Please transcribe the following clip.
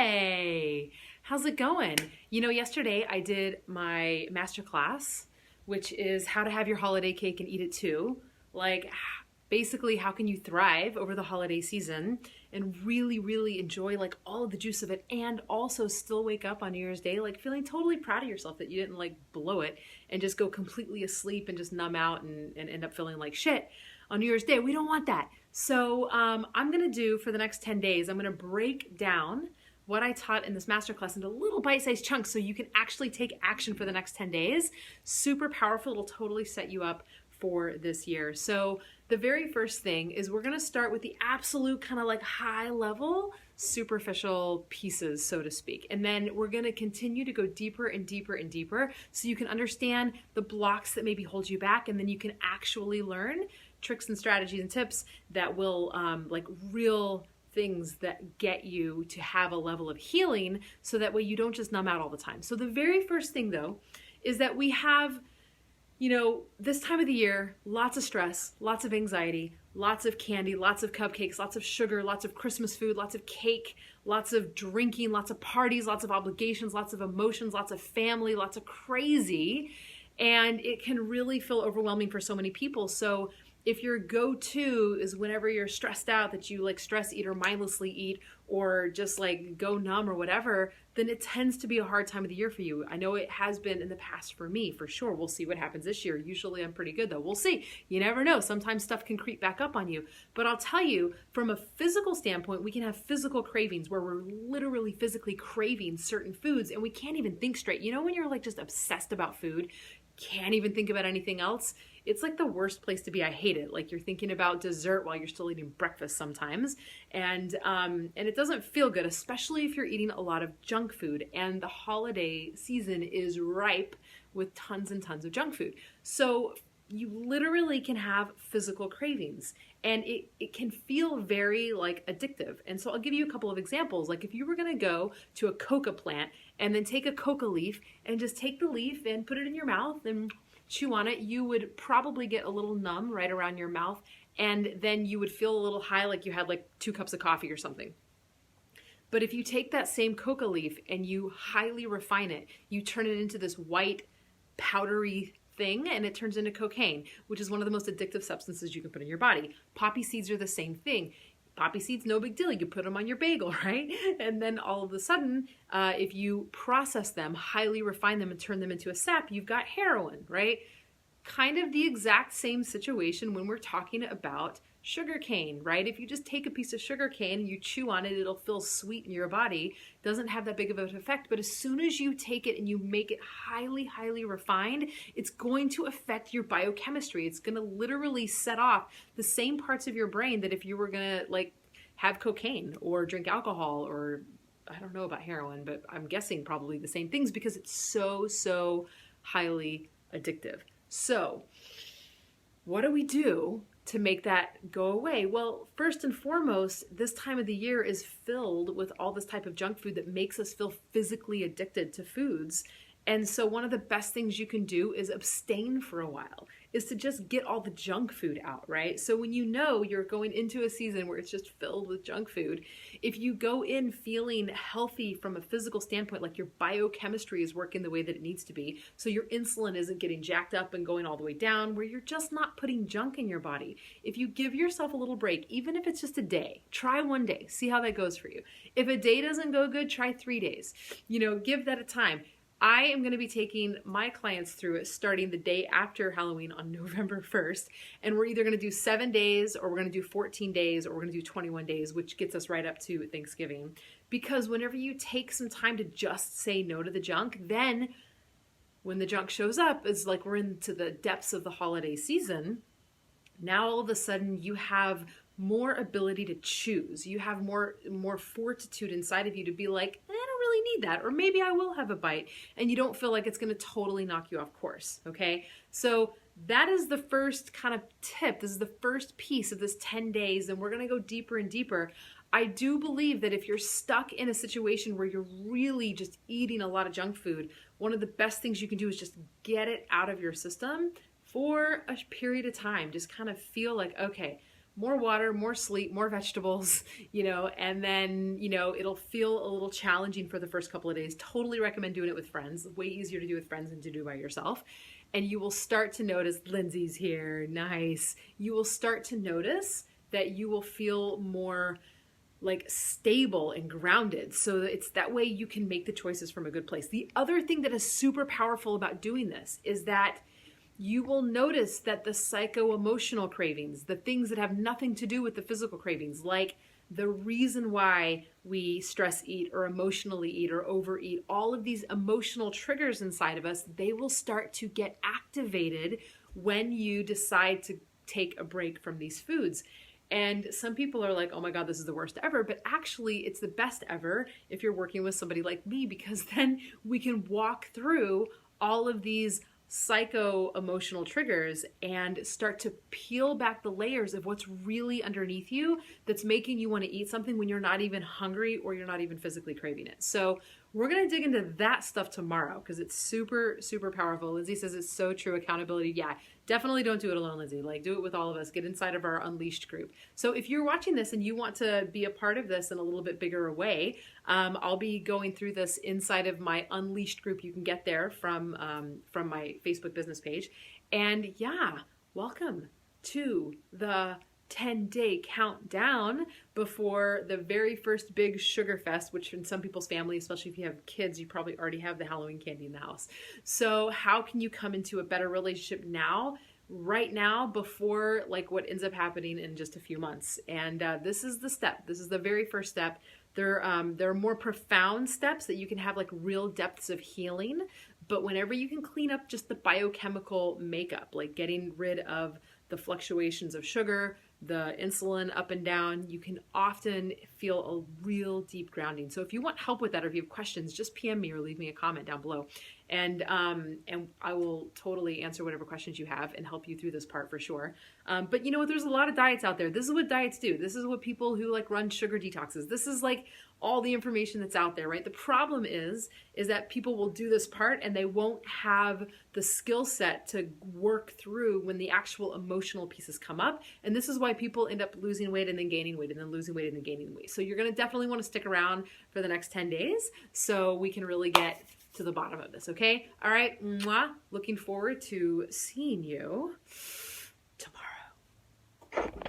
Hey, how's it going? Yesterday I did my masterclass, which is how to have your holiday cake and eat it too. Like, basically, how can you thrive over the holiday season and really, really enjoy like all of the juice of it and also still wake up on New Year's Day like feeling totally proud of yourself that you didn't like blow it and just go completely asleep and just numb out and end up feeling like shit on New Year's Day. We don't want that. So I'm going to do for the next 10 days, I'm going to break down what I taught in this masterclass into little bite-sized chunks so you can actually take action for the next 10 days. Super powerful. It'll totally set you up for this year. So the very first thing is we're going to start with the absolute kind of like high level, superficial pieces, so to speak. And then we're going to continue to go deeper and deeper and deeper so you can understand the blocks that maybe hold you back. And then you can actually learn tricks and strategies and tips that will like real things that get you to have a level of healing so that way you don't just numb out all the time. So the very first thing though is that we have, this time of the year, lots of stress, lots of anxiety, lots of candy, lots of cupcakes, lots of sugar, lots of Christmas food, lots of cake, lots of drinking, lots of parties, lots of obligations, lots of emotions, lots of family, lots of crazy. And it can really feel overwhelming for so many people. So if your go-to is whenever you're stressed out that you like stress eat or mindlessly eat or just like go numb or whatever, then it tends to be a hard time of the year for you. I know it has been in the past for me, for sure. We'll see what happens this year. Usually I'm pretty good though. We'll see. You never know. Sometimes stuff can creep back up on you. But I'll tell you, from a physical standpoint, we can have physical cravings where we're literally physically craving certain foods and we can't even think straight. When you're like just obsessed about food, can't even think about anything else? It's like the worst place to be. I hate it. Like you're thinking about dessert while you're still eating breakfast sometimes. And it doesn't feel good, especially if you're eating a lot of junk food. And the holiday season is ripe with tons and tons of junk food. So you literally can have physical cravings and it can feel very like addictive. And so I'll give you a couple of examples. Like if you were going to go to a coca plant and then take a coca leaf and just take the leaf and put it in your mouth and chew on it, you would probably get a little numb right around your mouth. And then you would feel a little high like you had like 2 cups of coffee or something. But if you take that same coca leaf and you highly refine it, you turn it into this white powdery thing and it turns into cocaine, which is one of the most addictive substances you can put in your body. Poppy seeds are the same thing. Poppy seeds, no big deal. You put them on your bagel, right? And then all of a sudden, if you process them, highly refine them and turn them into a sap, you've got heroin, right? Kind of the exact same situation when we're talking about sugar cane, right? If you just take a piece of sugar cane and you chew on it, it'll feel sweet in your body. Doesn't have that big of an effect. But as soon as you take it and you make it highly, highly refined, it's going to affect your biochemistry. It's going to literally set off the same parts of your brain that if you were going to like have cocaine or drink alcohol or I don't know about heroin, but I'm guessing probably the same things because it's so highly addictive. So what do we do to make that go away? Well, first and foremost, this time of the year is filled with all this type of junk food that makes us feel physically addicted to foods. And so one of the best things you can do is abstain for a while, is to just get all the junk food out, right? So when you know you're going into a season where it's just filled with junk food, if you go in feeling healthy from a physical standpoint, like your biochemistry is working the way that it needs to be, so your insulin isn't getting jacked up and going all the way down, where you're just not putting junk in your body. If you give yourself a little break, even if it's just a day, try one day, see how that goes for you. If a day doesn't go good, try 3 days. Give that a time. I am going to be taking my clients through it starting the day after Halloween on November 1st. And we're either going to do 7 days or we're going to do 14 days or we're going to do 21 days, which gets us right up to Thanksgiving. Because whenever you take some time to just say no to the junk, then when the junk shows up, it's like we're into the depths of the holiday season. Now all of a sudden you have more ability to choose. You have more fortitude inside of you to be like, I don't really need that, or maybe I will have a bite, and you don't feel like it's going to totally knock you off course. Okay, so that is the first kind of tip. This is the first piece of this 10 days, and we're going to go deeper and deeper. I do believe that if you're stuck in a situation where you're really just eating a lot of junk food, one of the best things you can do is just get it out of your system for a period of time. Just kind of feel like, okay, more water, more sleep, more vegetables, and then, it'll feel a little challenging for the first couple of days. Totally recommend doing it with friends. Way easier to do with friends than to do by yourself. And you will start to notice, Lindsay's here, nice. You will start to notice that you will feel more like stable and grounded. So it's that way you can make the choices from a good place. The other thing that is super powerful about doing this is that you will notice that the psycho-emotional cravings, the things that have nothing to do with the physical cravings, like the reason why we stress eat or emotionally eat or overeat, all of these emotional triggers inside of us, they will start to get activated when you decide to take a break from these foods. And some people are like, oh my God, this is the worst ever. But actually, it's the best ever if you're working with somebody like me, because then we can walk through all of these psycho-emotional triggers and start to peel back the layers of what's really underneath you that's making you want to eat something when you're not even hungry or you're not even physically craving it. So we're going to dig into that stuff tomorrow because it's super, super powerful. Lindsay says it's so true. Accountability. Yeah, definitely don't do it alone, Lindsay. Like, do it with all of us. Get inside of our Unleashed group. So if you're watching this and you want to be a part of this in a little bit bigger way, I'll be going through this inside of my Unleashed group. You can get there from my Facebook business page. And yeah, welcome to the 10-day countdown before the very first big sugar fest, which in some people's family, especially if you have kids, you probably already have the Halloween candy in the house. So how can you come into a better relationship now, right now, before like what ends up happening in just a few months? And this is the step. This is the very first step. There are more profound steps that you can have like real depths of healing. But whenever you can clean up just the biochemical makeup, like getting rid of the fluctuations of sugar, the insulin up and down, you can often feel a real deep grounding. So if you want help with that, or if you have questions, just PM me or leave me a comment down below. And I will totally answer whatever questions you have and help you through this part for sure. But you know what? There's a lot of diets out there. This is what diets do. This is what people who like run sugar detoxes. This is like all the information that's out there, right? The problem is that people will do this part and they won't have the skill set to work through when the actual emotional pieces come up. And this is why people end up losing weight and then gaining weight and then losing weight and then gaining weight. So you're going to definitely want to stick around for the next 10 days so we can really get to the bottom of this, okay? All right, mwah. Looking forward to seeing you tomorrow.